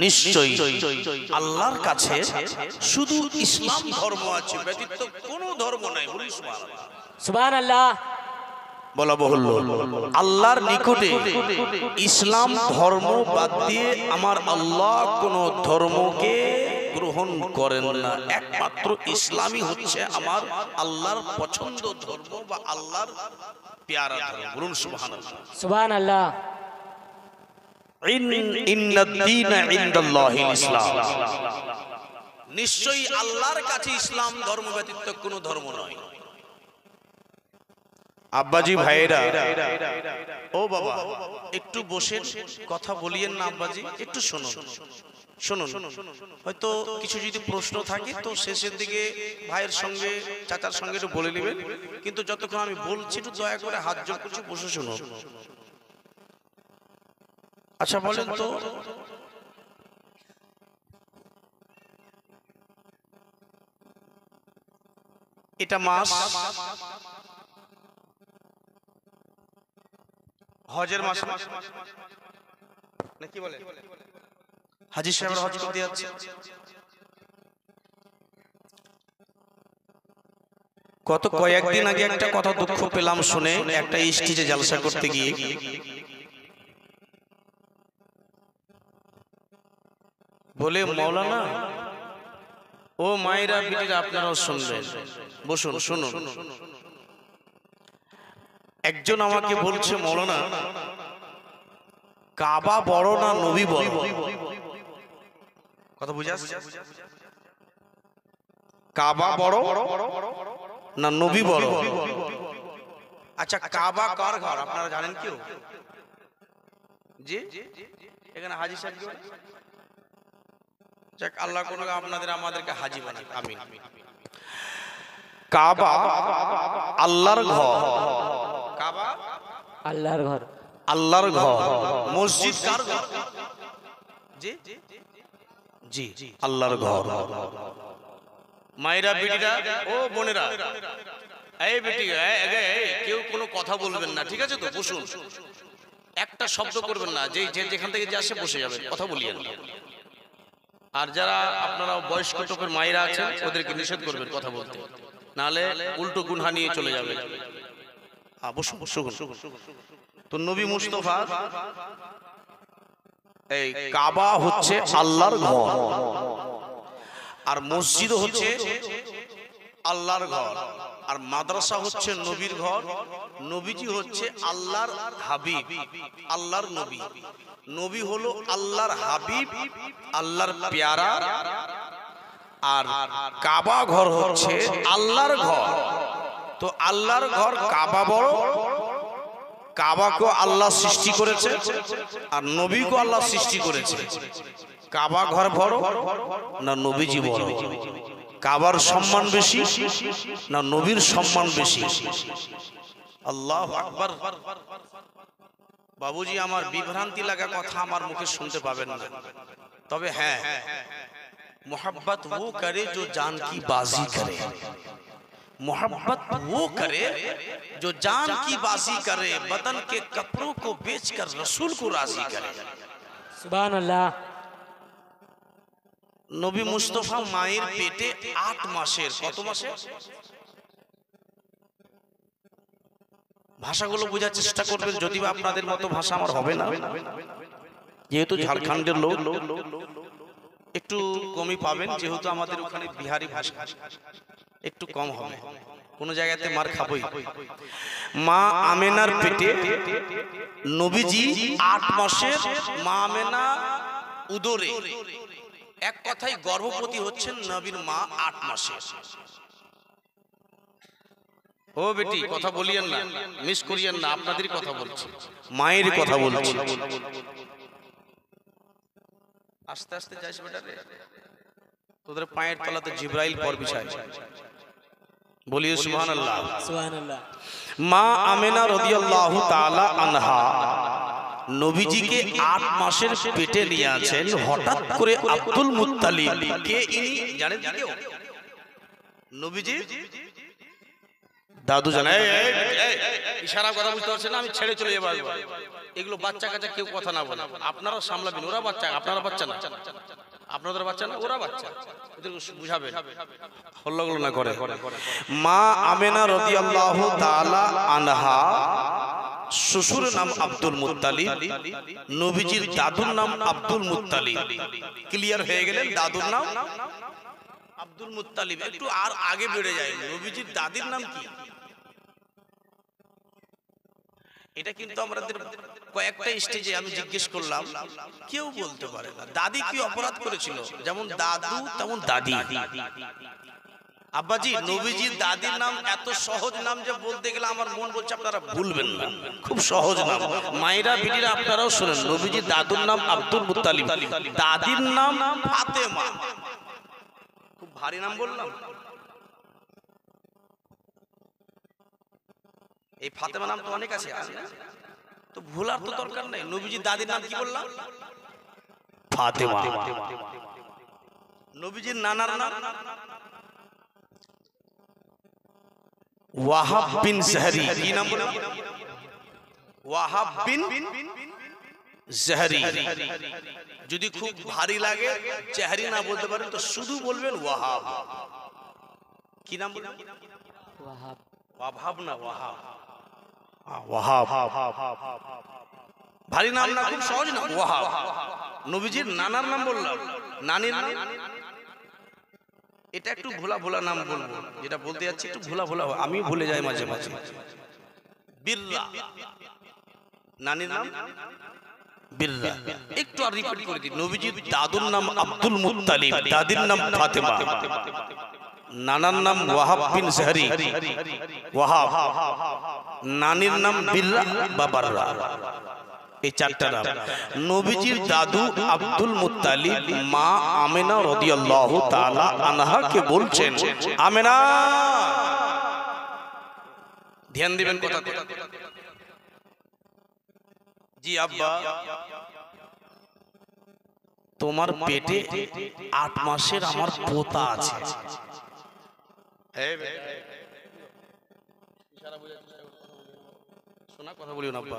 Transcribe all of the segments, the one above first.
নিশ্চয়ই আল্লাহর কাছে শুধু ইসলাম ধর্ম আছে, ব্যতীত কোনো ধর্ম নাই। সুবহানাল্লাহ। বলা বহুল্য, আল্লাহর নিকটে ইসলাম ধর্ম বাদ দিয়ে আমার আল্লাহ কোন ধর্মকে গ্রহণ করেন না। একমাত্র ইসলামই হচ্ছে আমার আল্লাহর পছন্দ ধর্ম বা আল্লাহর প্যারা ধর্ম। বলুন সুবহানাল্লাহ। সুবহানাল্লাহ। নিশ্চয়ই আল্লাহর কাছে ইসলাম ধর্ম ব্যতীত কোনো ধর্ম নয়। আব্বাজি ভাইয়েরা, ও বাবা একটু বসেন, কথা বলিয়েন না আব্বাজি, একটু শুনুন শুনুন। হয়তো কিছু যদি প্রশ্ন থাকে তো শেষের দিকে ভাইয়ের সঙ্গে চাচার সঙ্গে একটু বলে নেবেন, কিন্তু যতক্ষণ আমি বলছি একটু দয়া করে হাত জোড় করছি, বসে শুনুন। আচ্ছা বলেন তো, এটা মাস, হজের মাস নাকি বলে? হাজী সাহেবরা হজ করতে যাচ্ছে। কত কয়েকদিন আগে একটা কথা দুঃখ পেলাম শুনে, একটা স্টেজে জালসা করতে গিয়ে বলে, মাওলানা ও মায়েরা বিটিরা আপনারাও শুনবেন, বসুন শুনুন। একজন আমাকে বলছে, মাওলানা কাবা বড় না নবী বড়? কথা বুঝে আসছে? কাবা বড় না নবী বড়? আচ্ছা কাবা কার ঘর আপনারা জানেন কেউ? জি এখানে হাজী সাহেব, যাক আল্লাহ কোন আপনাদের আমাদেরকে হাজী বানাক, আমিন। কাবা আল্লাহর ঘর, কাবা আল্লাহর ঘর, আল্লাহর ঘর। মসজিদ কার ঘর? জি জি আল্লাহর ঘর। মায়েরা বিটিরা ও বোনেরা, এই বেটি কেউ কোনো কথা বলবেন না, ঠিক আছে তো? বসুন, একটা শব্দ করবেন না, যে যেখান থেকে যে আসে বসে যাবেন, কথা বলিয়েন না। আর যারা আপনারা বয়স্ক টোকের মায়েরা আছেন ওদেরকে নিষেধ করবেন কথা বলতে, নাহলে উল্টো গুনহা নিয়ে চলে যাবে। বসুন বসুন। তো নবী মুস্তাফা, এই কাবা হচ্ছে আল্লাহর ঘর, আর মসজিদ হচ্ছে আল্লাহর ঘর, আর মাদ্রাসা হচ্ছে নবীর ঘর। নবীজি হচ্ছে আল্লাহর হাবিব, আল্লাহর নবী। নবী হলো আল্লাহর হাবিব, আল্লাহর প্যারা, আর কাবা ঘর হচ্ছে আল্লাহর ঘর। তো আল্লাহর ঘর কাবা বড়, কাবাকে আল্লাহ সৃষ্টি করেছে, আর নবীকে আল্লাহ সৃষ্টি করেছে। কাবা ঘর বড় না নবীজি বড়? কাবার সম্মান বেশি না নবীর সম্মান বেশি? আল্লাহু আকবার। বাবুজি আমার বিভ্রান্তি লাগা কথা আমার মুখে শুনতে পাবেন না, তবে হ্যাঁ, मोहब्बत वो करे जो जान की बाजी करे, मोहब्बत वो करे जो जान की बाजी करे, बदन के कपड़ों को बेचकर रसूल को राजी करे। সুবহানাল্লাহ। নবী মুস্তাফা মায়ের পেটে 8 মাসের, কত মাসের? ভাষাগুলো বোঝার চেষ্টা করবেন, যদিও আপনাদের মতো ভাষা আমার হবে না, যেহেতু ঝাড়খণ্ডের লোক একটু কমই পাবেন, যেহেতু আমাদের ওখানে বিহারি ভাষা একটু কম হবে, কোন জায়গাতে মার খাবই। মা আমেনার পেটে নবীজি 8 মাসের, মা আমেনা উদরে, এক কথায় গর্ভবতী হচ্ছেন নবীর মা 8 মাসের। ও বেটি কথা বলিয়েন না, মিস করিয়েন না, আপনাদের কথা বলছি, মায়ের কথা বলছি। আস্তে আস্তে যাইস বেটা রে, তোদের পায়ের তলাতে জিবরাইল পর বিছায়। বলিয়ে সুবহানাল্লাহ। সুবহানাল্লাহ। মা আমেনা রাদিয়াল্লাহু তাআলা আনহা নবীজিকে 8 মাসের পেটে নিয়ে আছেন। হঠাৎ করে আব্দুল মুত্তালিব, কে ইনি জানেন কেউ? নবীজি দাদু জানে ইশারা কথা বুঝতে পারছেন না, আমি ছেড়ে চলে যাবো। এগুলো বাচ্চা কাচ্চা কেউ কথা না বলে, আপনারা সামলাবেন। ওরা বাচ্চা, আপনারা বাচ্চা না, আপনাদের বাচ্চা না, ওরা বাচ্চা, এদেরকে বুঝাবেন, হল্লাগুলো না করে। মা আমেনা রাদিয়াল্লাহু তাআলা আনহা শ্বশুরের নাম আব্দুল মুত্তালিব, নবীজির দাদুর নাম আব্দুল মুত্তালিব। ক্লিয়ার হয়ে গেলেন? দাদুর নাম আব্দুল মুত্তালিব। একটু আর আগে বেড়ে যায়, নবীজির দাদির নাম কি? এটা কিন্তু আমাদের কয়েকটা স্টেজে আমি জিজ্ঞেস করলাম, কেউ বলতে পারে না। দাদি কি অপরাধ করেছিল? যেমন দাদু তেমন দাদি। আব্বাজি, নবীজির দাদির নাম এত সহজ নাম যে বলতে গেলে আমার মন বলছে আপনারা ভুলবেন না, খুব সহজ নাম। মায়েরা বিটিরা আপনারাও শুনেন, নবীজির দাদুর নাম আব্দুল মুত্তালিব, দাদির নাম ফাতেমা। খুব ভারী নাম বললাম। এই ফাতেমা নাম তো অনেক আছে, তো ভুলার তো দরকার নেই। নবীজির দাদির নাম কি বললাম? ফাতেমা। নবীজির নানার নাম ওয়াহাব বিন জহরি। কি নাম বললাম? ওয়াহাব বিন জহরি। যদি খুব ভারী লাগে, চেহারি না বলতে পারেন, তো শুধু বলবেন ওয়াহাব। কি নাম বললাম? ওয়াহাব। ওয়াহাব না, ওয়াহাব। ওয়াহাব ভারী নাম না, খুব সহজ না, ওয়াহাব। নবীজির নানার নাম বললাম, নানির নাম এটা একটু ভোলা ভোলা নাম বলবো, যেটা বলতে যাচ্ছি একটু ভোলা ভোলা, আমি ভুলে যাই মাঝে মাঝে। বিররা, নানির নাম বিররা। একটু আর রিপিট করে দিই, নবীজির দাদুর নাম আব্দুল মুত্তালিব, দাদির নাম ফাতেমা, নানার নাম ওয়াহাব বিন জহরি, ওয়াহাব, নানির নাম বিররা বা বাররা। এই চারটা নাম। নবীজির দাদু আব্দুল মুত্তালিব মা আমেনা রাদিয়াল্লাহু তাআলা আনহাকে বলছেন, আমেনা, ধ্যান দিবেন কথা। জি আব্বা, তোমার পেটে 8 মাসের আমার পোতা আছে। শোনা কথা বলিও না আব্বা।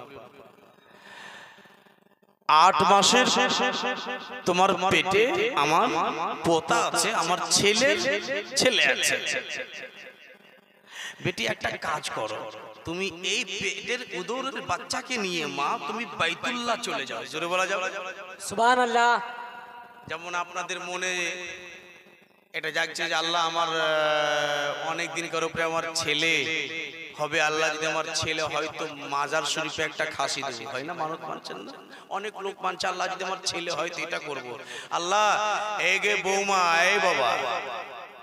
8 মাসের তোমার পেটে আমার পোতা আছে, আমার ছেলে আছে। বেটি, একটা কাজ করো, তুমি এই পেটের উদরের বাচ্চাকে নিয়ে মা তুমি বাইতুল্লাহ চলে যাও। জোরে বলা যাও সুবহানাল্লাহ। যেমন আপনাদের মনে এটা জাগছে যে আল্লাহ আমার অনেক দিন করে উপরে আমার ছেলে হবে, আল্লাহ যদি আমার ছেলে হয় তো মাজার শরীফে একটা খাসি দেবো, হয় না? মানুষ মানছেন না, অনেক লোক মানছে আল্লাহ যদি আমার ছেলে হয় তো এটা করবো। আল্লাহ, এই গে বৌমা, এই বাবা,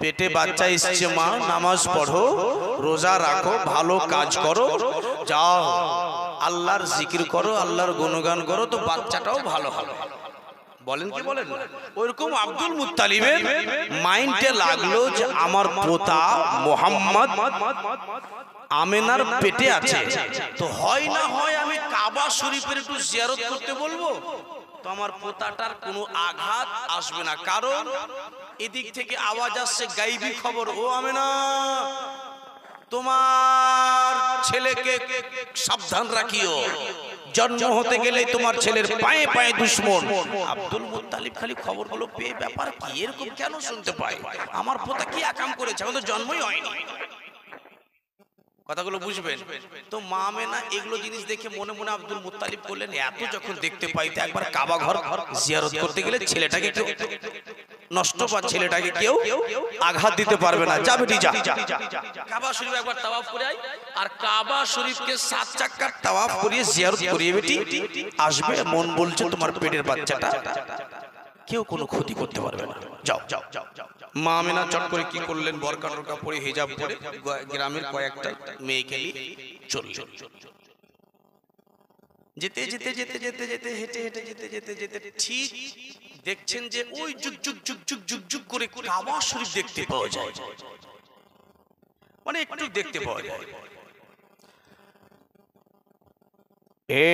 পেটে বাচ্চা এসছে মা, নামাজ পড়ো, রোজা রাখো, ভালো কাজ করো, যাও আল্লাহর জিকির করো, আল্লাহর গুণগান করো, তো বাচ্চাটাও ভালো হবে। বলেন কি বলেন? ওইরকম আব্দুল মুত্তালিবের মাইন্ডে লাগলো যে আমার পোতা মুহাম্মদ আমেনার পেটে আছে, তো হয় না হয় আমি কাবা শরীফের একটু জিয়ারত করতে বলবো, তো আমার পোতাটার কোনো আঘাত আসবে না। কারণ এদিক থেকে আওয়াজ আসছে গাইবী খবর, ও আমেনা, তোমার ছেলেকে সাবধান রাখিও, জন্ম হতে গেলে তোমার ছেলের পায়ে পায়ে দুশ্মন। আব্দুল মুত্তালিব খালি খবরগুলো পেয়ে, ব্যাপার কি এরকম কেন শুনতে পাই, আমার পোতা কি আকাম করেছে, এখন তো জন্মই হয়নি। কথাগুলো বুঝবেন তো। মা আমেনা এগুলো জিনিস দেখে মনে মনে আব্দুল মুত্তালিব বললেন, এত যখন দেখতে পাই তো একবার কাবা ঘর জিয়ারত করতে গেলে ছেলেটাকে কেউ নষ্ট বা ছেলেটাকে কেউ আঘাত দিতে পারবে না। যা বেটি যা, কাবা শরীফ একবার তাওয়াফ করে আয়, আর কাবা শরীফকে 7 চাক্কার তাওয়াফ করিয়ে জিয়ারত করিয়ে বেটি আসবে। মন বলছে তোমার পেটের বাচ্চাটা কেউ কোনো ক্ষতি করতে পারবে না, যাও যাও যাও। মা আমেনা চট করে কি করলেন, বরকা টরকা পরে হিজাব পরে গ্রামের কয়েকটা মেয়েকে নিয়ে চললেন। যেতে যেতে যেতে যেতে যেতে হেঁটে হেঁটে যেতে যেতে যেতে ঠিক দেখছেন যে ওই যুগ যুগ যুগ যুগ যুগ যুগ করে কাবা শরীফ দেখতে পাওয়া যায়, মানে একটু দেখতে পাওয়া যায়। এ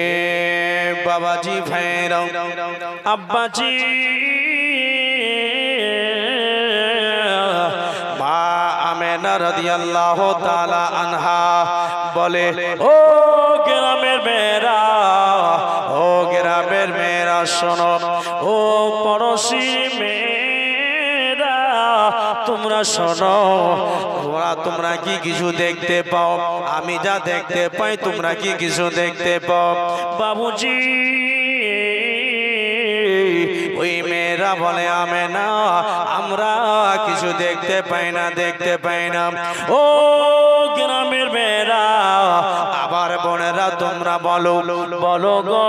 বাবাজি ভাইরা, আব্বাজি, মা আমেনা রাদিয়াল্লাহু তাআলা আনহা বলে, ও গ্রামের মেয়েরা, ও গ্রামের মেয়েরা শোনো, ও পড়শি মেয়েরা তোমরা শোনো, তোমরা কি কিছু দেখতে পাও? আমি যা দেখতে পাই তোমরা কি কিছু দেখতে পাও? বাবুজি ওই মেয়েরা বলে, আমেনা আমরা কিছু দেখতে পাই না, দেখতে পাই না। ও গ্রামের মেয়েরা, আবার বোনেরা তোমরা বলো, বলো গো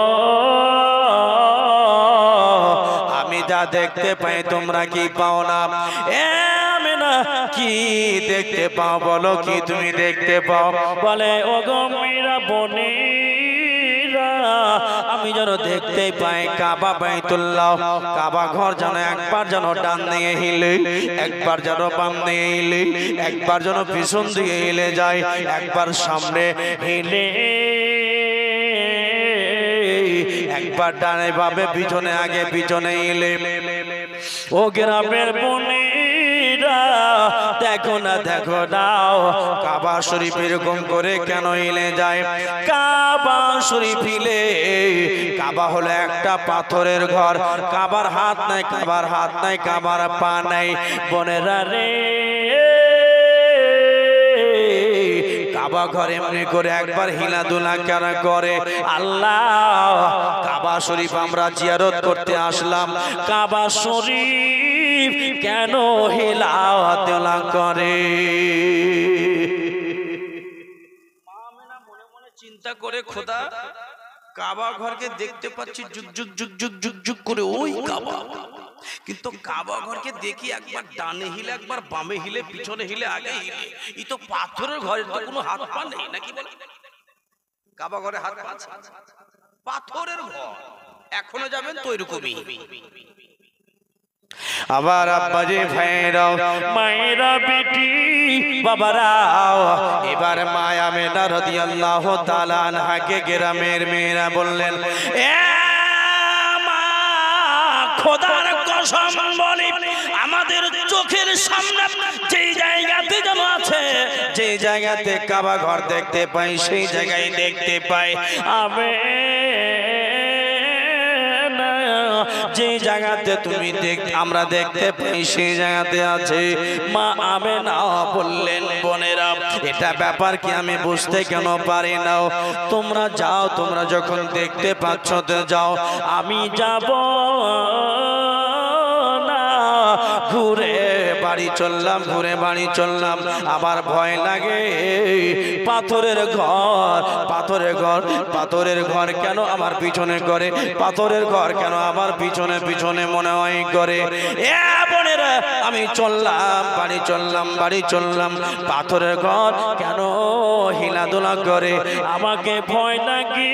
আমি যা দেখতে পাই তোমরা কি পাও না? এ আমেনা কি দেখতে পাও? বলো কি তুমি দেখতে পাও? বলে, ও গো মেয়েরা বোনেরা, আমি যেন দেখতে পাই কাবা বাইতুল্লাহ, কাবা ঘর যেন একবার যেন ডান দিকে হিলে, একবার যেন বাম দিকে হিলে, একবার যেন পিছন দিকে হিলে যায়, একবার সামনে হিলে, একবার ডানে বামে পিছনে আগে পিছনে হিলে। ও গ্রামের বোনেরা দেখো না, দেখো নাও কাবা শরীফ এরকম করে কেন হিলে যায়? কাবা শরীফ হিলে, কাবা হলো একটা পাথরের ঘর, কাবার হাত নাই, কাবার হাত নাই, কাবার পা নাই। বোনেরা রে, কাবা ঘরে এমনি করে একবার হিলাদুলা কেন করে? আল্লাহ কাবা শরীফ আমরা জিয়ারত করতে আসলাম, কাবা শরীফ কেন হিলাদুলা করে? মনে মনে চিন্তা করে, খোদা কাবা ঘরকে দেখতে পাচ্ছি যুগ যুগ যুগ যুগ যুগ যুগ করে ওই কাবা, কিন্তু কাবা ঘরকে দেখি একবার ডানে হিলে, একবার বামে হিলে, পিছনে হিলে, আগে হিলে। এই তো পাথরের ঘরের তো কোনো হাত পা নেই নাকি বলে? কাবা ঘরে হাত পা আছে? পাথরের ঘর, এখনো যাবেন তো এরকমই। আবার আব্বাজি ভাইরাও, মায়েরা বেটি বাবারাও, এবার মা আমেনা রাদিয়াল্লাহু তাআলা আনহাকে গ্রামের মেয়েরা বললেন, এ মা খোদার কসম বলি, আমাদের চোখের সামনে যেই জায়গাতে যেন আছে, যেই জায়গাতে কাবা ঘর দেখতে পাই, সেই জায়গায় দেখতে পাই আমি যে জায়গাতে তুমি আমরা দেখতে পাই সেই জায়গাতে আছে। মা আমেনা বললেন, বোনেরা এটা ব্যাপার কি আমি বুঝতে কেন পারি না? তোমরা যাও, তোমরা যখন দেখতে পাচ্ছ তো যাও, আমি যাব না। ঘুরে বাড়ি চললাম, ঘুরে বাড়ি চললাম, আবার ভয় লাগে। পাথরের ঘর, পাথরের ঘর, পাথরের ঘর কেন আমার পিছনে করে? পাথরের ঘর কেন আমার পিছনে পিছনে মনে হয় করে? এ বোনেরা আমি চললাম, বাড়ি চললাম, বাড়ি চললাম, পাথরের ঘর কেন হিলাদোলা করে? আমাকে ভয় লাগে,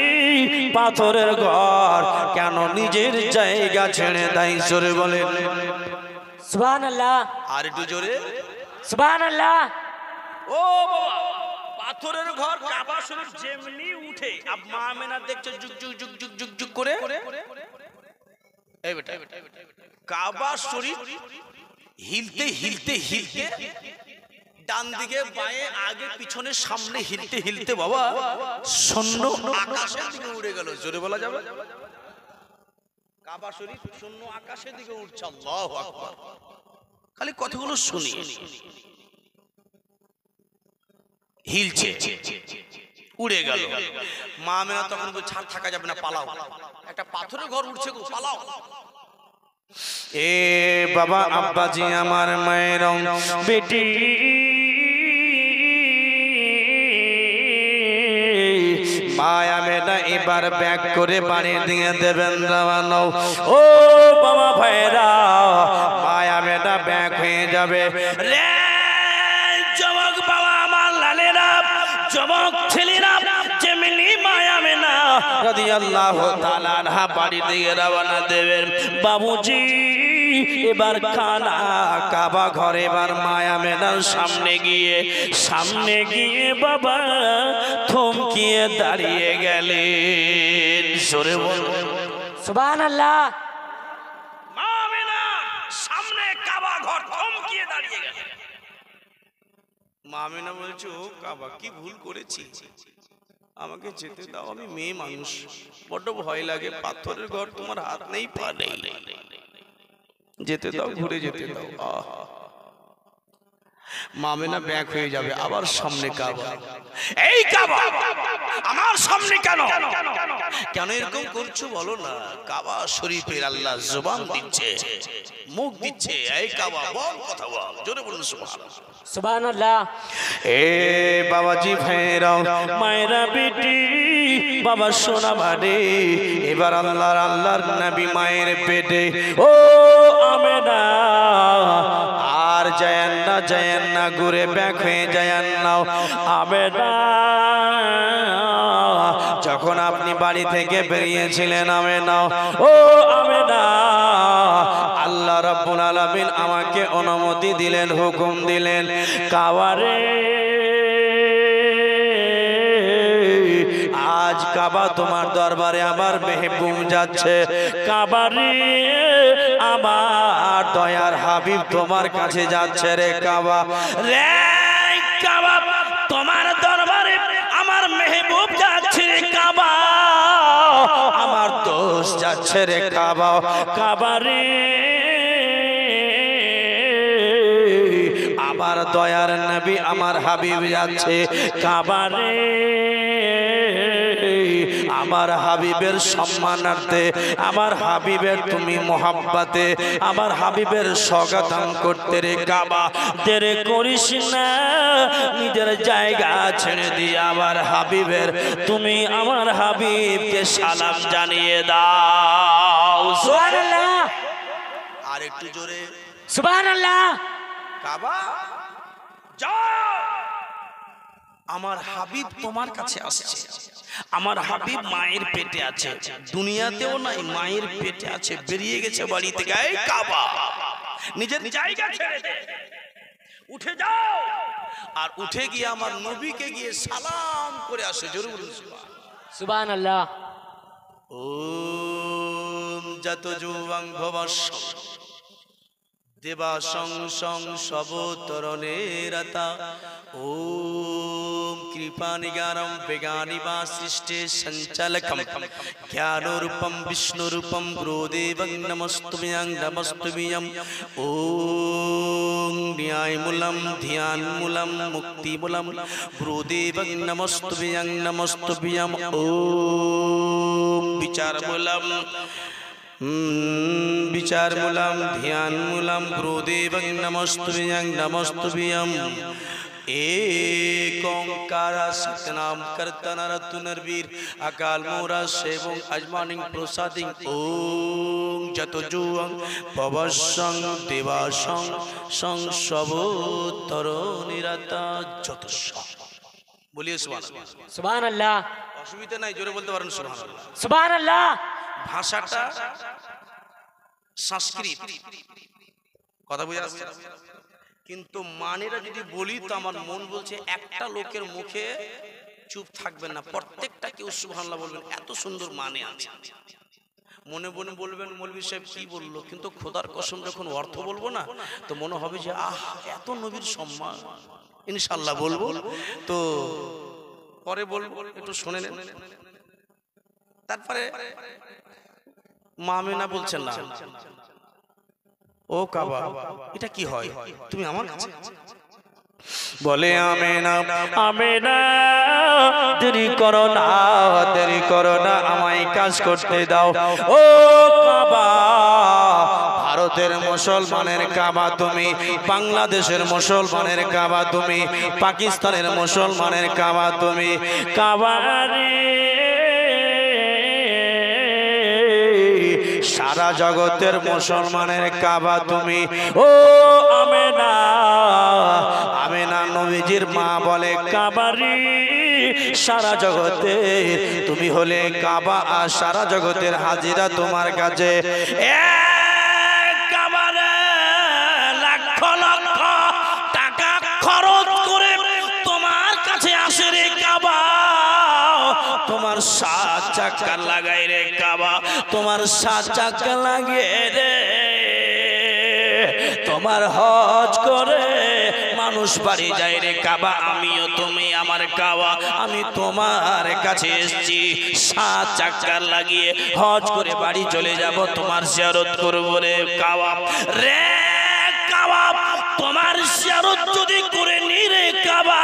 পাথরের ঘর কেন নিজের জায়গা ছেড়ে দেয়? জোরে বলেন সুবহানাল্লাহ। আর একটু জোরে সুবহানাল্লাহ। ও বাবা, পাথরের ঘর কাবা শরীফ যেমনি উঠে, আব মা আমেনা দেখছে যুগ যুগ যুগ যুগ যুগ যুগ করে। এই বেটা, কাবা শরীফ হিলতে হিলতে হিলতে, ডান দিকে বাঁয়ে আগে পিছনে সামনে হিলতে হিলতে বাবা শূন্য আকাশের দিকে উড়ে গেল। জোরে বলা যাবে? কাবা শরীফ শূন্য আকাশের দিকে উঠছে। আল্লাহু আকবার। খালি কথাগুলো শুনি, হিলছে, উড়ে গেল। মা আমেনা তখন ছাড় থাকা যাবে না, পালাও, একটা পাথরের ঘর উঠছে গো, পালাও। এ বাবা আব্বাজি আমার মায়ের বেটি, মা আমেনা এবার ব্যাক করে বাড়ি দিয়ে দেবেন রাওয়ানো। ও বাবা ভাইরা, মা আমেনা ব্যাক হয়ে যাবে। রে যুবক বাবা আমার লালেরা, যুবক ছেলেরা, যেমনি মা আমেনা রাদিয়াল্লাহু তাআলা আনহা বাড়ি দিয়ে রওনা দেবেন। বাবুজি এবার খানা কাবা ঘরে, এবার মা আমেনার সামনে গিয়ে বাবা থমকিয়ে দাঁড়িয়ে গেলেন। জোরে বলুন সুবহানাল্লাহ। মা আমেনা সামনে কাবা ঘর থমকিয়ে দাঁড়িয়ে গেলেন। মা আমেনা বলছে, ও কাবা, কি ভুল করেছি, আমাকে যেতে দাও, আমি মেয়ে মানুষ, বড্ড ভয় লাগে, পাথরের ঘর, তোমার হাত নেই পা নেই, যেতে দাও, ঘুরে যেতে দাও। মা আমেনা ব্যাক হয়ে যাবে, আবার সামনে কাবা। এই কাবা, আমার সামনে কেন কেন এরকম করছো বলো না? কাবা শরীফের আল্লাহ জবান দিচ্ছে, মুখ দিচ্ছে, এই কাবা বল, কথা বল, জোরে বলুন সুবহানাল্লাহ। সুবহানাল্লাহ। এ বাবাজি ভাইরা, মায়েরা, বেটি, বাবা সোনা বাড়ি, এবার আল্লাহর নবী মায়ের পেটে। ও আমেনা, আর যায়েন না, ঘুরে ব্যাক হয়ে যায়েন না আমেনা। যখন আপনি বাড়ি থেকে বেরিয়েছিলেন আমেনা, ও আমেনা, আল্লাহ রাব্বুল আলামিন আমাকে অনুমতি দিলেন, হুকুম দিলেন, কাবারে, আজ কাবা তোমার দরবারে আমার মেহবুব যাচ্ছে, কাবারে আমার দয়ার হাবিব তোমার কাছে যাচ্ছে রে কাবা, রে কাবা, তোমার দরবারে আমার মেহবুব যাচ্ছে রে কাবা, আমার দোস্ত যাচ্ছে রে কাবা, কাবারে আমার দয়ার নবী আমার হাবিব যাচ্ছে, কাবারে আমার হাবিবের সম্মানার্থে, আমার হাবিবের তুমি মোহাব্বতে, আমার হাবিবের স্বাগতম করতে রে কাবা, দেরি করিস না, নিজের জায়গা ছেড়ে দিয়ে আমার হাবিবের, তুমি আমার হাবিবকে সালাম জানিয়ে দাও। সুবহানাল্লাহ। আর একটু জোরে, সুবহানাল্লাহ। কাবা যাও, আমার হাবিব তোমার কাছে আসছে, আমার হাবিব মায়ের পেটে আছে, দুনিয়াতেও নাই, মায়ের পেটে আছে, বেরিয়ে গেছে বাড়ি থেকে। এই কাবা, নিজের জায়গা ছেড়ে দে, উঠে যাও, আর উঠে গিয়ে আমার নবীকে গিয়ে সালাম করে আসে, জরুর সুবহানাল্লাহ। ওম যত যুবং ভবস দেবা সং সং সবতরণেরতা, ওম কৃপানিগারম বেগানিবা সৃষ্টে সঞ্চালকম জ্ঞানরূপম বিষ্ণুরূপম গুরুদেবং নমস্তুভ্যং নমস্তুভ্যং। ওম ন্যায়মূলম ধ্যানমূলম মুক্তিমূলম গুরুদেবং নমস্তুভ্যং নমস্তুভ্যং। ওম বিচারমূলম বিচারমূলম ধ্যানমূলম গুরুদেবং নমস্তুভ্যং নমস্তুভ্যং। एक ओंकार सतनाम करता नरतु नरवीर अकाल मोरा सेवं अजमानिंग प्रसादिंग। ओम जतजुअं भवसं देवासं सं सबोत्तरनिरता যতস্ব। বলিয়ে সুবহানাল্লাহ। সুবহানাল্লাহ। অসুবিধা নাই, জোরে বলতে পারেন সুবহানাল্লাহ। সুবহানাল্লাহ। ভাষাটা সংস্কৃত, কথা বুঝা যাচ্ছে, কিন্তু মানেরা যদি বলি তো আমার মন বলছে একটা লোকের মুখে চুপ থাকবেন না, প্রত্যেকটা কেউ সুবহানাল্লাহ বলবেন, এত সুন্দর মানে আছে। মনে মনে বলবেন মৌলভী সাহেব কি বললো, কিন্তু খোদার কসম যখন অর্থ বলবো না তো মনে হবে যে আহ এত নবীর সম্মান, ইনশাআল্লাহ বলবো। তো পরে বলবো, একটু শুনে নেন। তারপরে মা আমেনা বলছেন, না ও কাবা, এটা কি হয়, তুমি আমার কাছে। বলে আমেনা, আমেনা দেরি করো না, দেরি করো না, আমায় কাজ করতে দাও। ও কাবা, ভারতের মুসলমানের কাবা তুমি, বাংলাদেশের মুসলমানের কাবা তুমি, পাকিস্তানের মুসলমানের কাবা তুমি, কাবারে সারা জগতের মুসলমানের কাবা তুমি। ও আমেনা, আমেনা নবীজির মা বলে, কাবারি সারা জগতে তুমি হলে কাবা, আর সারা জগতের হাজিরা তোমার কাছে। কাবারে লক্ষ লক্ষ টাকা খরচ করে তোমার কাছে আসে রে কাবা, তোমার 7 চাকা লাগাই রে কাবা, তোমার 7 চাকা লাগিয়ে রে তোমার হজ করে মানুষ বাড়ি যায় রে কাবা, আমিও তুমি আমার কাবা, আমি তোমার কাছে এসেছি 7 চাক্কার লাগিয়ে হজ করে বাড়ি চলে যাব, তোমার জিয়ারত করব রে কাবা। রে কাবা, তোমার জিয়ারত যদি করে নি রে কাবা,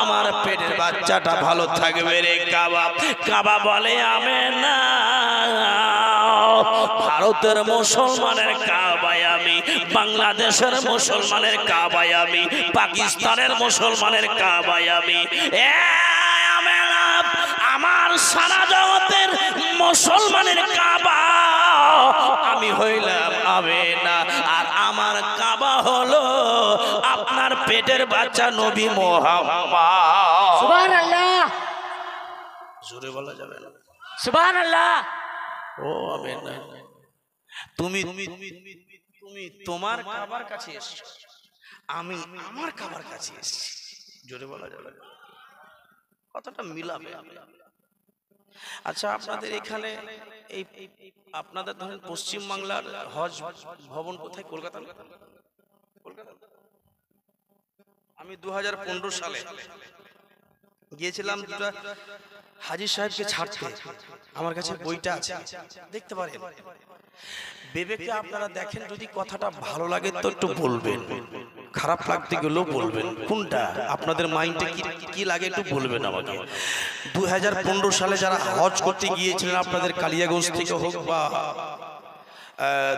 আমার পেটের বাচ্চাটা ভালো থাকবে রে কাবা। কাবা বলে আমেনা, ভারতের মুসলমানের কাবায় আমি, বাংলাদেশের মুসলমানের কাবায় আমি, পাকিস্তানের মুসলমানের কাবায় আমি। আমার সারা জগতের মুসলমানের কাবা আমি হইলাম আমেনা, আর আমার কাবা হলো আপনার পেটের বাচ্চা নবী মুহাম্মদ। সুবহানাল্লাহ, জোরে বলা যাবে না। সুবহানাল্লাহ। ও আমেনা, তুমি তোমার কাবার কাছে এসেছো, আমি আমার কাবার কাছে এসেছি। জোরে বলা যাবে না, কতটা মিলাবে। আচ্ছা, আপনাদের এখানে এই আপনাদের ধরেন পশ্চিম বাংলার হজ ভবন কোথায়? কলকাতা। আমি 2015 সালে গিয়েছিলাম দুটা হাজী সাহেবকে ছাড়তে, আমার কাছে বইটা আছে, দেখতে পারেন। বিবেকে আপনারা দেখেন, যদি কথাটা ভালো লাগে তো একটু বলবেন, খারাপ লাগতে গেলেও বলবেন। কোনটা আপনাদের মাইন্ডে কি লাগে একটু বলবেন আমাকে। 2015 সালে যারা হজ করতে গিয়েছিলেন, আপনাদের কালিয়াগঞ্জ থেকে হোক বা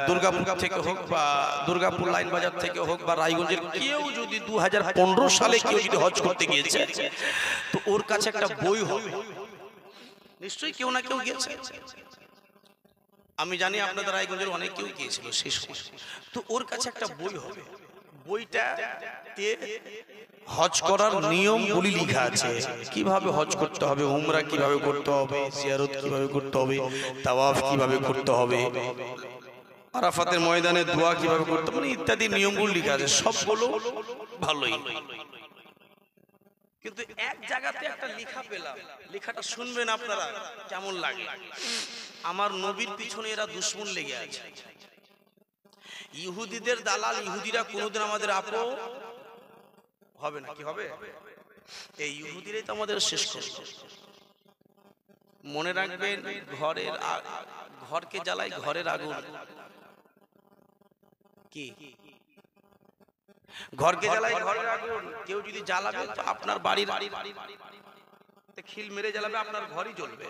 দুর্গাপুর থেকে হোক বা দুর্গাপুর লাইন বাজার থেকে হোক বা রায়গঞ্জের কেউ যদি 2015 সালে কেউ যদি হজ করতে গিয়েছে, তো ওর কাছে একটা বই হবে, নিশ্চয়ই কেউ না কেউ গিয়েছে। আমি জানি আপনাদের রায়গঞ্জের অনেক কেউ গিয়েছিল সেই সময়, তো ওর কাছে একটা বই হবে। বইটাতে হজ করার নিয়ম বলি লেখা আছে, কিভাবে হজ করতে হবে, উমরা কিভাবে করতে হবে, জিয়ারত কিভাবে করতে হবে, তাওয়াফ কিভাবে করতে হবে, আরাফাতের ময়দানে দোয়া কিভাবে করতে হবে, ইত্যাদি নিয়মগুলো লেখা আছে। সবগুলো ভালোই, কিন্তু এক জায়গাতে একটা লেখা পেলাম, লেখাটা শুনবেন আপনারা কেমন লাগে। আমার নবীর পিছনে এরা দুশমন লেগে আছে, ইহুদিদের দালাল। ইহুদিরা কোনোদিন আমাদের আপন হবে না, কি হবে? এই ইহুদিরাই তো আমাদের শেষ করবে। মনে রাখবেন, ঘরকে জ্বালাই ঘরের আগুন। কি ঘরকে জ্বালাই ঘরের আগুন? কেউ যদি জ্বালাবে তো আপনার বাড়ির খিল মেরে জ্বালাবে, আপনার ঘরই জ্বলবে।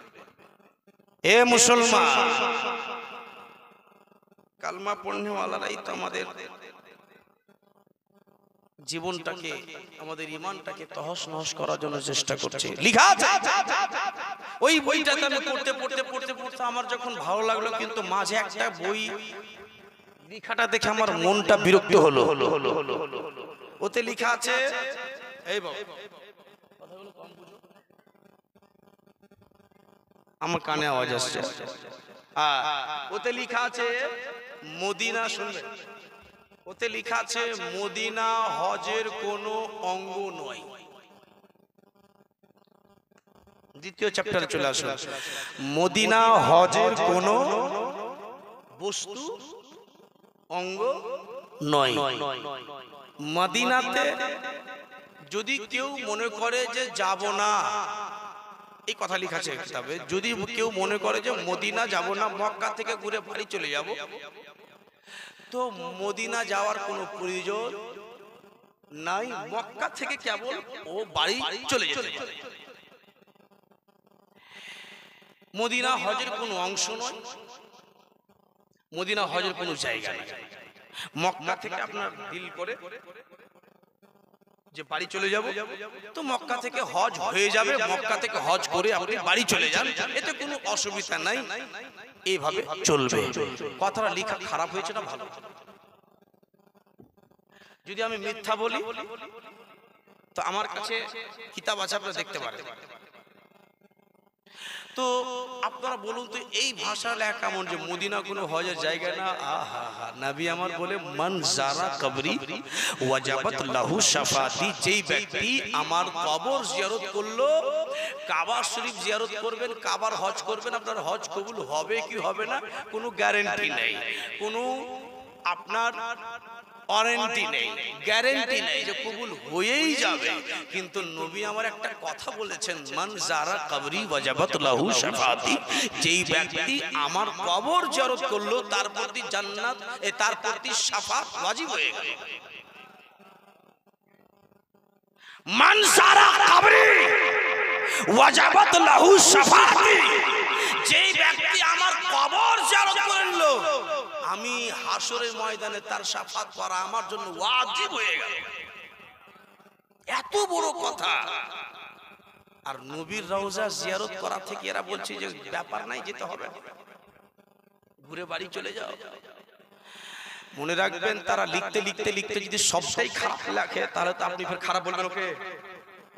এ মুসলমান, কালমা পড়নেওয়ালারাই তো আমাদের জীবনটাকে, আমাদের ইমানটাকে তহস নহস করার জন্য চেষ্টা করছে। লিখা আছে ওই বইটাতে, আমি পড়তে পড়তে পড়তে পড়তে আমার যখন ভালো লাগলো, কিন্তু মাঝে একটা বই লেখাটা দেখে আমার মনটা বিরক্ত হলো। ওতে লেখা আছে, এই বাবা কথাগুলো কম বুঝো, আমার কানে আওয়াজ আসছে। ওতে লেখা আছে মদিনা, শুনবে, ওতে লেখা আছে মদিনা হজের কোনো অঙ্গ নয়। দ্বিতীয় চ্যাপ্টারে চলে আসুন। মদিনা হজের কোনো বস্তু অঙ্গ নয়। মদিনাতে যদি কেউ মনে করে যে যাব না, এই কথা লেখা আছে কিতাবে, যদি কেউ মনে করে যে মদিনা যাব না, মক্কা থেকে ঘুরে বাড়ি চলে যাব, তো মদিনা যাওয়ার কোনো প্রয়োজন নাই। মক্কা থেকে কেবল ও বাড়ি চলে যেতে পারে। মদিনা হজের কোনো অংশ নয়, মদিনা হজের কোনো জায়গা নেই। মক্কা থেকে আপনার দিল করে যে বাড়ি চলে যাব, তো মক্কা থেকে হজ হয়ে যাবে, মক্কা থেকে হজ করে আপনি বাড়ি চলে যান, এতে কোনো অসুবিধা নাই, এইভাবে চলবে। কথাটা লেখা খারাপ হয়েছে না ভালো? যদি আমি মিথ্যা বলি তো আমার কাছে কিতাব আছে, আপনারা দেখতে পারেন। তো আপনারা বলুন তো, এই ভাষা লেখা কেমন যে মদিনা কোনো হজের জায়গা না? আহা হা, নবী আমার বলে মান জারা কবরি ওয়াজাবাত লাহু শাফাতি, যেই ব্যক্তি আমার কবর জিয়ারত করলো, কাবা শরীফ জিয়ারত করবেন, কাবার হজ করবেন, আপনার হজ কবুল হবে কি হবে না কোনো গ্যারান্টি নেই, কোনো আপনার ওয়ারেন্টি নেই, গ্যারান্টি নেই যে কবুল হয়েই যাবে। কিন্তু নবী আমার একটা কথা বলেছেন, মান যারা কবরি ওয়াজাবাত লাহু শাফাআতি, যেই ব্যক্তি আমার কবর জিয়ারত করলো তার প্রতি জান্নাত, তার প্রতি শাফাত ওয়াজিব হয়ে গেল। মান যারা কবরি ওয়াজাবাত লাহু শাফাআতি, যেই ব্যক্তি আমার কবর জিয়ারত করলো আমি হাসরের ময়দানে তার শাফাত করা আমার জন্য ওয়াজিব হয়ে গেল। এত বড় কথা। আর নবীর রওজা জিয়ারত করা থেকে এরা বলছে যে ব্যাপার নাই, যেতে হবে, ঘুরে বাড়ি চলে যাও। মনে রাখবেন, তারা লিখতে লিখতে লিখতে যদি সবটাই খারাপ লেখে তাহলে তো আপনি ফের খারাপ বলবেন ওকে।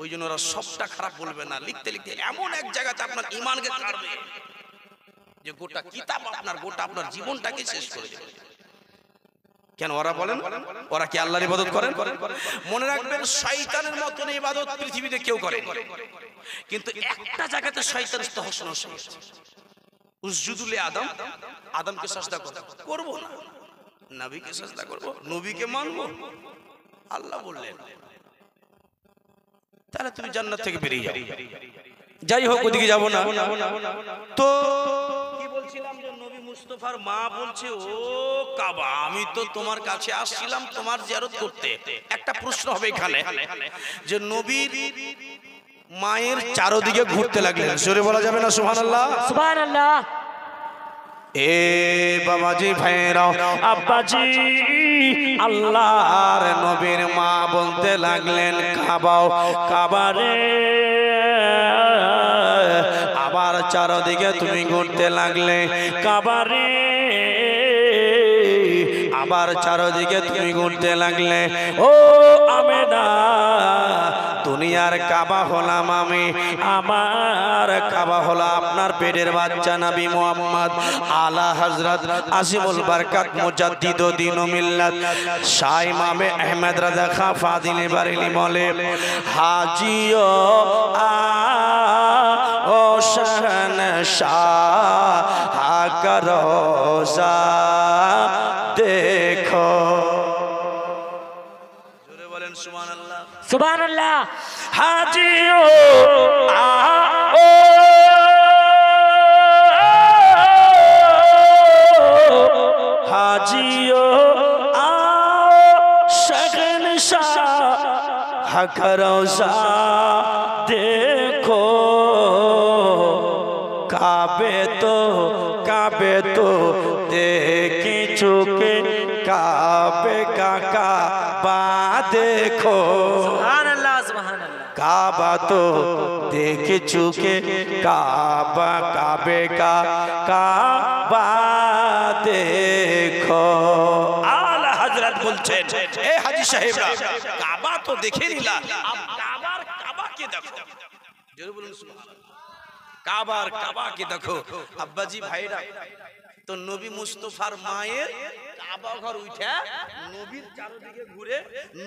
ওই জন্য ওরা সবটা খারাপ বলবে না, লিখতে লিখতে এমন এক জায়গাতে আপনার ঈমানকে কাটবে যে গোটা কিতাব আপনার, গোটা আপনার জীবনটাকে শেষ করে দেবে। কেন ওরা বলেন, ওরা কি আল্লাহর ইবাদত করেন? মনে রাখবেন, শয়তানের মতন ইবাদত পৃথিবীতে কেউ করে, কিন্তু একটা জায়গাতে শয়তান তহস নস করেছে। উসজুদুল আদম, আদমকে সাজদা করব না, নবীকে সাজদা করব, নবীকে মানব। আল্লাহ বললেন তাহলে তুমি জান্নাত থেকে বেরিয়ে যাও। যাই হোক, ওদিকে যাব না। তো কি বলছিলাম যে নবী মুস্তাফার মা বলছে, ও কাবা, আমি তো তোমার কাছে আসছিলাম তোমার জিয়ারত করতে। একটা প্রশ্ন হবে এখানে যে নবীর মায়ের চারদিকে ঘুরতে লাগলেন, জোরে বলা যাবে না সুবহানাল্লাহ? সুবহানাল্লাহ। এ বাবাজি ভাইরাও, আব্বাজি, আল্লাহর নবীর মা বলতে লাগলেন কাবাও, কাবারে। আবার চারদিকে তুমি ঘুরতে লাগলে, কাবারে। আবার চারদিকে তুমি ঘুরতে লাগলে, ও আমেনা, দুনিয়ার কাবা হলাম আমি, আমার কাবা হলো আপনার পেটের বাচ্চা নবী মুহাম্মদ আলা হযরত আসিমুল বরকত মুজাদ্দিদ দ্বীন ও মিল্লাত শাহ ইমামে আহমদ রাজা খাঁ ফাদিল বারেলি বলে, হাজিও ও শহনশাহ কা রোজা দেখো। জোরে বলেন সুবহানাল্লাহ। সুবহানাল্লাহ। হাজিও ও হাজিও শহনশাহ কা রোজা দেখো। কাবে তো দেখি চোখে, কাবে কাবা দেখো। সুবহানাল্লাহ। সুবহানাল্লাহ। কাবা তো দেখে চোখে, কাবা কাবে কাবা দেখো। আলা হযরত বলছেন, এ হাজী সাহেবরা, কাবা তো দেখে নিলা, আব কাবার কাবাকে দেখো। জোরে বলুন সুবহানাল্লাহ। কাবার কাবাকে দেখো। আব্বাজি ভাইরা, তো নবী মুস্তাফার মায়ের কাবা ঘর উঠা নবীর চারদিকে ঘুরে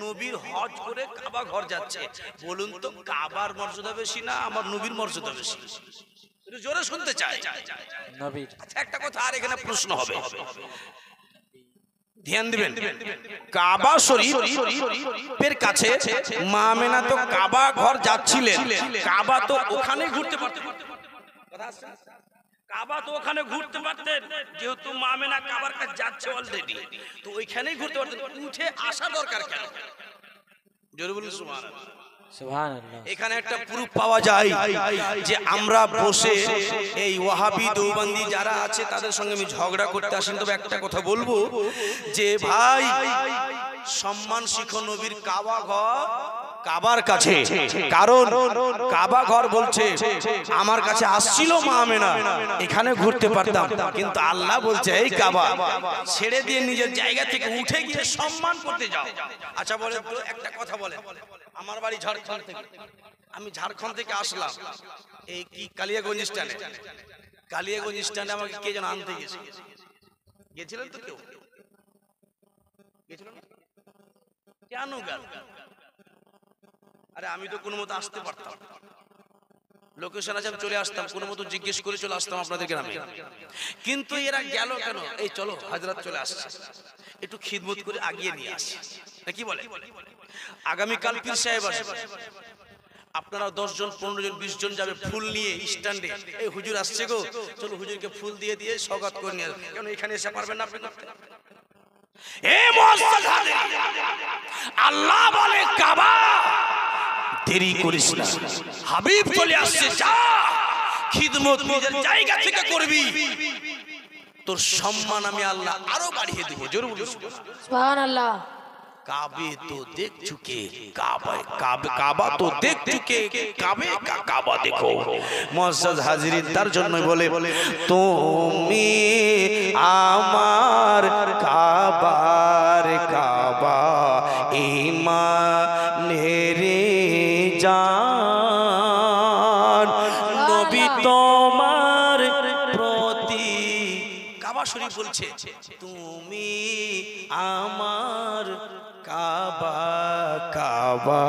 নবীর হজ করে কাবা ঘর যাচ্ছে। বলুন তো, কাবার মর্যাদা বেশি না আমার নবীর মর্যাদা বেশি? একটু জোরে শুনতে চাই। নবীর। আচ্ছা, একটা কথা আর এখানে প্রশ্ন হবে, ধ্যান দিবেন। কাবা শরীফের কাছে মা আমেনা তো কাবা ঘর যাচ্ছিলেন, কাবা তো ওখানে ঘুরতে পারতেন, কাবা তো ওখানে ঘুরতে পারতেন, যেহেতু মা আমেনা কাবার কাছে যাচ্ছে অলরেডি, তো ওইখানেই ঘুরতে পারতেন, উঠে আসা দরকার কেন? জোরে বলুন সুবহানাল্লাহ। সুবহানাল্লাহ। এখানে একটা প্রুফ পাওয়া যায় যে আমরা বসে এই ওয়াহাবি দেওবন্দি যারা আছে তাদের সঙ্গে আমি ঝগড়া করতে আসেন, তবে একটা কথা বলবো যে ভাই, সম্মান শিখো নবীর কাবা ঘর কাবার কাছে, কারণ কাবা ঘর বলছে আমার কাছে আসছিল মা আমেনা, এখানে ঘুরতে পারতাম, কিন্তু আল্লাহ বলছে এই কাবা ছেড়ে দিয়ে নিজের জায়গা থেকে উঠে গিয়ে সম্মান করতে যাও। আচ্ছা বলেন তো, একটা কথা বলেন, আমার বাড়ি ঝাড়খণ্ড থেকে, আমি ঝাড়খণ্ড থেকে আসলাম এই কি কালিয়াগঞ্জ স্ট্যান্ডে, কালিয়াগঞ্জ স্ট্যান্ডে আমাকে কে যেন আনতে গেছে, গেছিলেন তো কেউ? গেছিলেন? কেন গেল? আরে আমি তো কোনো মতো আসতে পারতাম, লোকেশন আছে, আমি চলে আসতাম, কোনো মতো জিজ্ঞেস করে চলে আসতাম আপনাদের গ্রামে, কিন্তু এরা গেল কেন? এই চলো হযরত চলে আসছে, একটু খিদমত করে আগিয়ে নিয়ে আসি, নাকি বলে? আগামীকাল পীর সাহেব আসবে, আপনারা 10 জন 15 জন 20 জন যাবে ফুল নিয়ে স্ট্যান্ডে, এই হুজুর আসছে গো, চলো হুজুরকে ফুল দিয়ে দিয়ে স্বাগত করে নিয়ে আসবে। কেন এখানে এসে পারবেন না আপনি করতে? আল্লাহ বলে কাবা দেরি করিস না, হাবিব চলে আসছে, যা খিদমত নিজের জায়গা থেকে করবি, তোর সম্মান আমি আল্লাহ আরো বাড়িয়ে দেব। জোরে বলুন সুবহানাল্লাহ। काबे तो देख चुके, काबा तो देख चुके, काबे का काबा देखो। मुअज्जज हाजिरिन, तार জন্য বলে তুমি আমার কাবার কাবা ঈমানের জান, নবী তোমার প্রতি, কাবা শরীফ বলছে তুমি আমার কাবা কাবা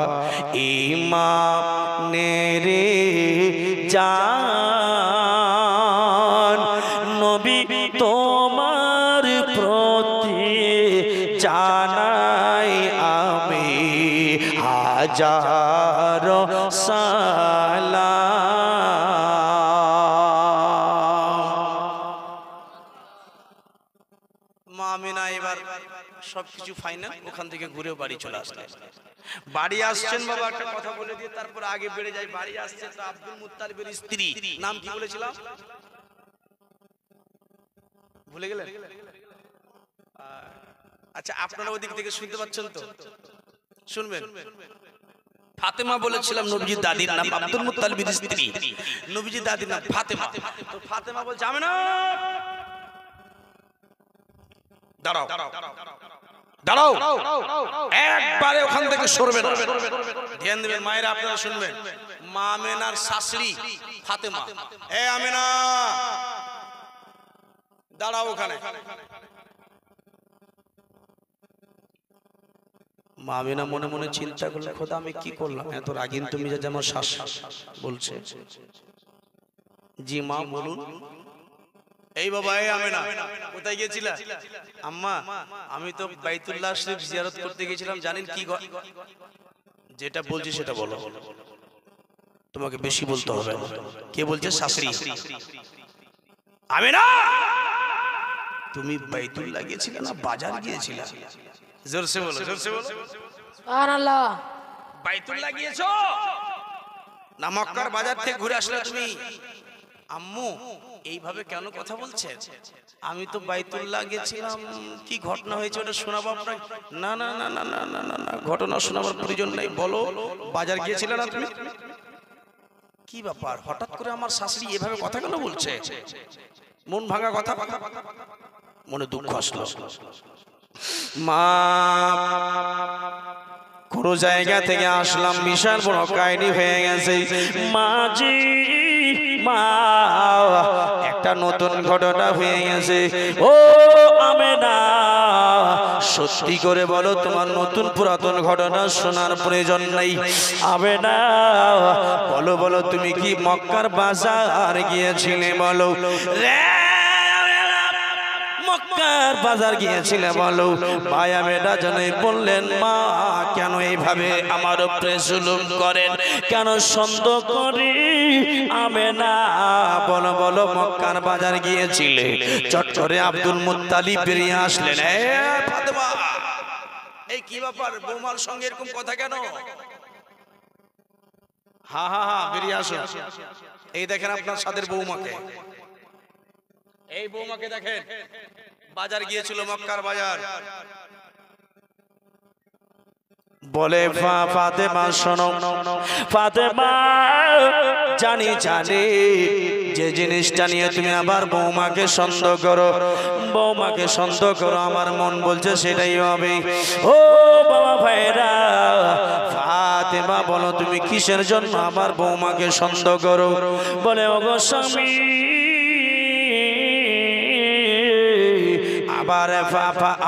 ঈমানের জান, নবী তোমার প্রতি জানাই আমি হাজারো সালাম। মা আমিনা এবার সবকিছু ফাইনাল, ওখান থেকে ঘুরে বাড়ি চলে আসলেন। বাড়ি আসছেন বাবা, একটা কথা বলে দিয়ে তারপর আগে বেড়ে যায়। বাড়ি আসছে তো আব্দুল মুত্তালিবের স্ত্রী, নাম কি বলেছিলাম? ভুলে গেলেন? আচ্ছা, আপনারা ওদিক থেকে শুনতে পাচ্ছেন তো? শুনবেন। ফাতেমা বলেছিলাম নবীজির দাদির নাম, আব্দুল মুত্তালিবের স্ত্রী, নবীজির দাদির নাম ফাতেমা। তো ফাতেমা বলছে আমি না, দাঁড়াও দাঁড়াও, একবারে ওখান থেকে সরবে না, ধ্যান দেবেন মায়েরা, আপনারা শুনবেন। মা আমেনার শাশুড়ি ফাতেমা, এ আমেনা দাঁড়াও ওখানে। মা আমেনা মনে মনে চিন্তা করলো, খোদা আমি কি করলাম, এত রাগিন তুমি যে আমার শাশ বলছে। জি মা বলুন। এই বাবা, এই আমেনা কোথায় গিয়েছিলা? আম্মা আমি তো বাইতুল্লাহ শরীফ জিয়ারত করতে গিয়েছিলাম। জানেন কি? যেটা বলছি সেটা বলো, তোমাকে বেশি বলতে হবে না। কে বলছে? শাশুড়ি। আমেনা তুমি বাইতুল্লাহ গিয়েছিলে না বাজার গিয়েছিলে? জোরসে বলো, জোরসে বলো। সুবহানাল্লাহ। বাইতুল্লাহ গিয়েছো না মক্কার বাজার থেকে ঘুরে আসলে তুমি? আম্মু এইভাবে কেন কথা বলছেন? আমি তো বাইতুল্লাহ গেছিলাম, কি ঘটনা হয়েছে ওটা শোনাবো আপনাকে? না না না না না না না না, ঘটনা শোনাবার প্রয়োজন নেই, বলো বাজার গিয়েছিলে না তুমি? কি ব্যাপার, হঠাৎ করে আমার শাশুড়ি এভাবে কথা কেন বলছে? মন ভাঙা কথা, মনে দুঃখ আসলো। মা কোন জায়গা থেকে আসলাম, বিশাল বড় কাহিনী হয়ে গেছে মাঝি মা, একটা নতুন ঘটনা হয়ে গেছে। ও আমেনা সত্যি করে বলো, তোমার নতুন পুরাতন ঘটনা শোনার প্রয়োজন নেই। আমেনা বলো বলো, তুমি কি মক্কার বাজার গিয়েছিলে? বলো রে, মক্কার বাজার গিয়েছিলে বলো। ভাই আমেনা জানে বললেন, মা কেন এইভাবে আমার উপরে জুলুম করেন, কেন সন্দেহ করি? আমেনা বলো বলো, মক্কার বাজার গিয়েছিলে? চট করে আব্দুল মুত্তালিব বেরিয়ে আসলেন। এ ফাতেমা, এই কি ব্যাপার, বৌমার সঙ্গে এরকম কথা কেন? হা হা হা, বেরিয়ে আসো। এই দেখেন আপনার সাদের বৌমাকে, এই বৌমাকে দেখেন, বাজার গিয়েছিল মক্কার বাজার। বলে ফাতেমা শোনো, ফাতেমা জানি জানি যে জিনিসটা নিয়ে তুমি আবার বৌমাকে সন্দেহ করো, বৌমাকে সন্দেহ করো, আমার মন বলছে সেটাই হবে। ও বাবা ভাইরা, ফাতেমা বলো তুমি কিসের জন্য আমার বৌমাকে সন্দেহ করো? বলে ওগো স্বামী, আবার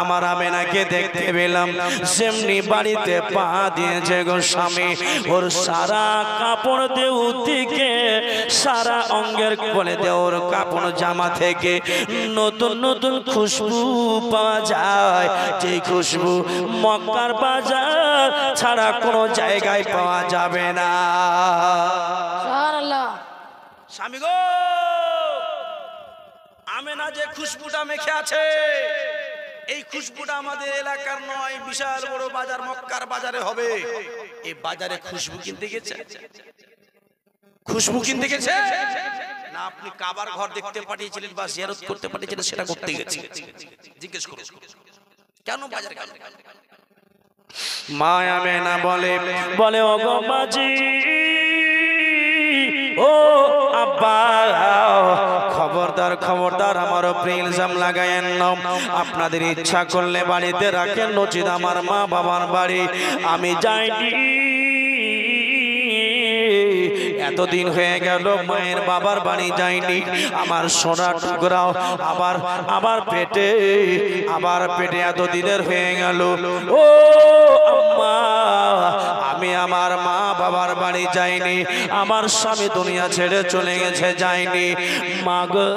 আমার আমেনাকে দেখতে পেলাম সেমনি বাড়িতে পা দিয়েছে গো স্বামী। ওর সারা কাপড় দেউ থেকে সারা অঙ্গের কোলে দেওর কাপড় জামা থেকে নতুন নতুন খুশবু পাওয়া যায়, যে খুশবু মক্কার বাজার ছাড়া কোনো জায়গায় পাওয়া যাবে না। সুবহানাল্লাহ। স্বামী গো, আমেনা যে খুশবুটা মেখে আছে, এই খুশবুটা আমাদের এলাকার নয়, বিশাল বড় বাজার মক্কার বাজারে হবে। এই বাজারে খুশবু কিনতে গেছে, খুশবু কিনতে গেছে না আপনি কাবার ঘর দেখতে পাঠিয়েছিলেন বা জিয়ারত করতে পাঠিয়েছিলেন সেটা করতে গেছে? জিজ্ঞেস করুন কেন বাজারে গেল? মা আমেনা বলে ও গো মাজি, ও আব্বা, খবরদার খবরদার আমার উপরে ইলজাম লাগায়েন না। আপনাদের ইচ্ছা করলে বাড়িতে রাখেন, নচিত আমার মা বাবার বাড়ি আমি যাইনি। এতদিন হয়ে গেল মায়ের বাবার বাড়ি যাইনি, আমার সোনা টুকরাও আবার পেটে এতদিনের হয়ে গেল। ও আম্মা, আমি আমার মা বাবার বাড়ি যাইনি, আমার স্বামী দুনিয়া ছেড়ে চলে গেছে, যাইনি। মা গো,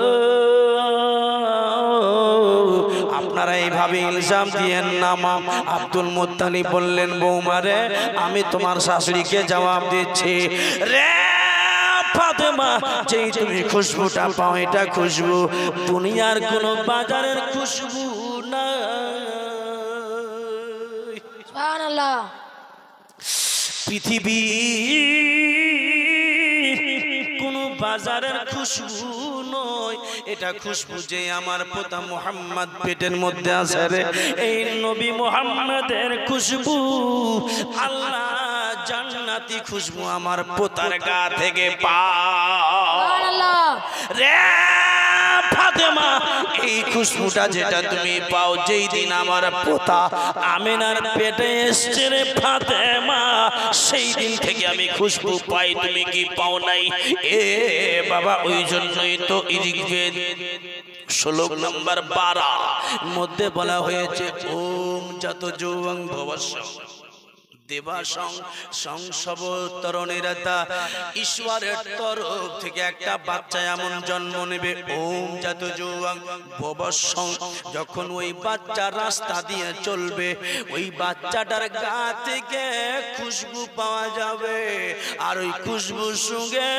আপনারা এইভাবে ইলজাম দিয়েন না মা। আব্দুল মুত্তালিব বললেন, বৌমারে আমি তোমার শাশুড়িকে জবাব দিচ্ছি, রে ফাতেমা, যেই তুমি খুশবুটা পাও এটা খুশবু, দুনিয়ার কোন বাজারের খুশবু না। সুবহানাল্লাহ। পৃথিবী কোন বাজারের খুশবু নয়, এটা খুশবু যে আমার পোতা মুহাম্মদ পেটের মধ্যে আছে রে, এই নবী মুহাম্মদের খুশবু। আল্লাহ জান্নাতি খুশবু আমার পোতার গা থেকে পায় সুবহানাল্লাহ। রে ফাতেমা, এই খুশবুটা যেটা তুমি পাও যেই দিন আমার পোতা আমিনার পেটে এসছে রে ফাতেমা, সেই দিন থেকে আমি খুশবু পাই, তুমি কি পাও নাই? এ বাবা, ওই জন্যই তো ঋগ্বেদ 16 নম্বর 12 মধ্যে বলা হয়েছে, ওম যত যৌবং ভবস্য দেবাসং সংসবতরণেরতা, ঈশ্বরের তরফ থেকে একটা বাচ্চা এমন জন্ম নেবে, ওম জাত যৌবং ভবস্যং, যখন ওই বাচ্চা রাস্তা দিয়ে চলবে ওই বাচ্চাটার গা থেকে খুশবু পাওয়া যাবে, আর ওই খুশবু সঙ্গে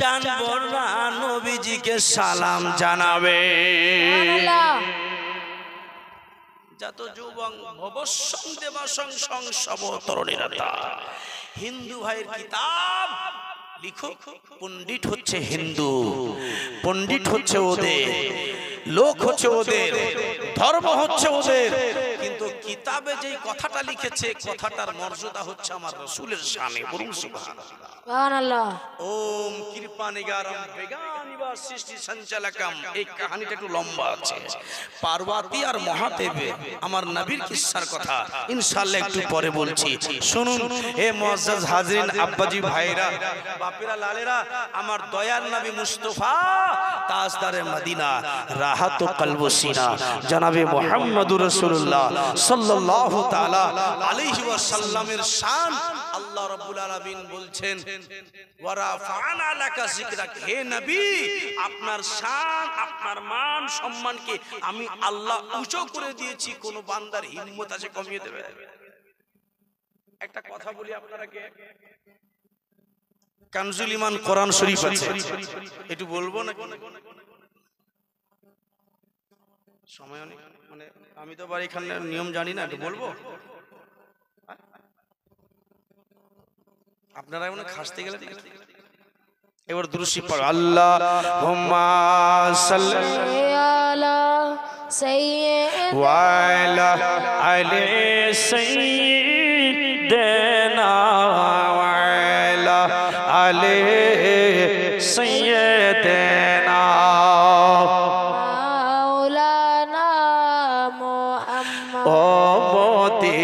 জানবররা নবীজিকে সালাম জানাবে। সুবহানাল্লাহ। যত যুবং ভবসং দেবাসং সংসবতরণেরতা। হিন্দু ভাইয়ের কিতাব লিখো, পণ্ডিত হচ্ছে হিন্দু, পণ্ডিত হচ্ছে ওদের, লোক হচ্ছে ওদের, ধর্ম হচ্ছে ওদের, কিন্তু কিতাবে যেই কথাটা লিখেছে কথাটার মর্যাদা হচ্ছে আমার রাসূলের শানে। বলুন সুবহানাল্লাহ। সুবহানাল্লাহ। ওম কৃপানিগারম বেগানিবা সৃষ্টি সঞ্চালকম। এই কাহিনীটা একটু লম্বা আছে, পার্বতী আর মহাদেবে আমার নবীর কিস্সার কথা ইনশাআল্লাহ একটু পরে বলছি, শুনুন। হে মুআজ্জাজ হাজরিন, আব্বাজি ভাইরা, বাপেরা লালেরা, আমার দয়াল নবী মুস্তাফা তাজদারে মদিনা রাহাত কলব সিনা জনাবে মুহাম্মদুর রাসূলুল্লাহ সাল্লাল্লাহু তাআলা আলাইহি ওয়াসাল্লামের শান আল্লাহ রাব্বুল আলামিন বলছেন, ওয়া রাফা'না লাকা যিকরাক, হে নবী আপনার শান আপনার মান সম্মানকে আমি আল্লাহ উঁচু করে দিয়েছি, কোন বান্দার হিম্মত আছে কমিয়ে দেবে? একটা কথা বলি আপনারাকে, কানজুল ঈমান কোরআন শরীফ আছে, একটু বলবো না? সময় অনেক, মানে আমি তো আবার এখানে নিয়ম জানি না, একটু বলবো? আপনারা মনে খাসতে গেলে এবার দুরূদ পড়ো, আল্লাহুম্মা সাল্লি আলা সাইয়্যিদ ওয়া আলা আলি সাইয়্যিদিনা ওয়া আলা আলি সাইয়্যিদিনা মাওলানা মুহাম্মদ। ও মোতি